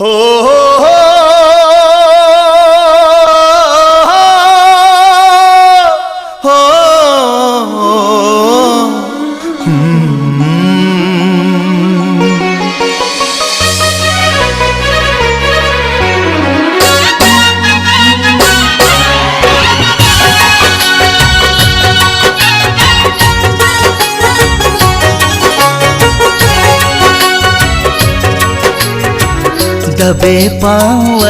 हो हो दबे पाँव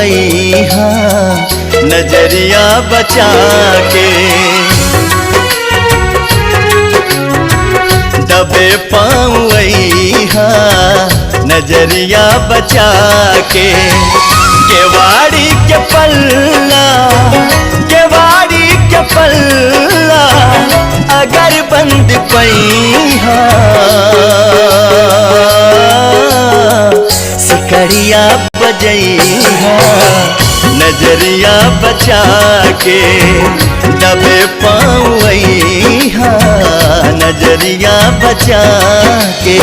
नजरिया बचा के, दबे पाँव नजरिया बचा के, केवाड़ी के पल्ला, केवाड़ी के पल्ला अगर बंद पैहा, सिकड़िया बजैहा नजरिया बचा के, दबे पाँव नजरिया बचा के।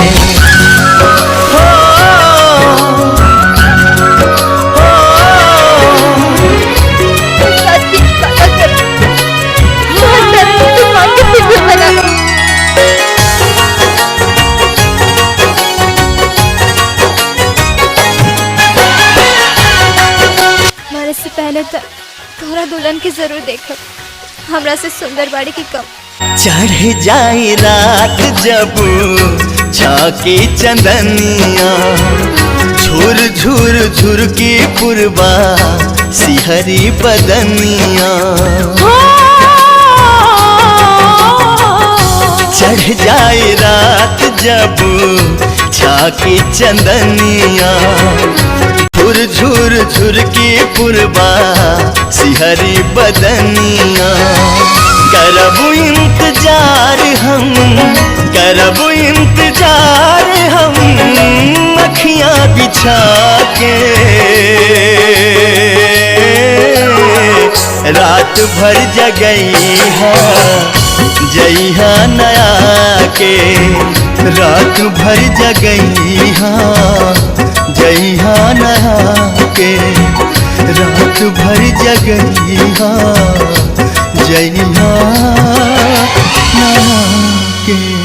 से पहले तक तोरा दुल्हन के जरूर देखो, हमरा से सुंदर बाड़ी की कम। चढ़ जाए रात जब झांकी चंदनिया, झुर झुर झुर की पुरबा सिहरी बदनिया, चढ़ जाए रात जब झांकी चंदनिया, झुर झुर झुर की पुरबा सिहरी बदनिया, करबू इंतजार हम, करबू इंतजार हम अखियां बिछा के, रात भर जगैहा जइहा नया के, रात भर जगैहा जइहा नहा के, रात भर जगइहा जइहा नहा के।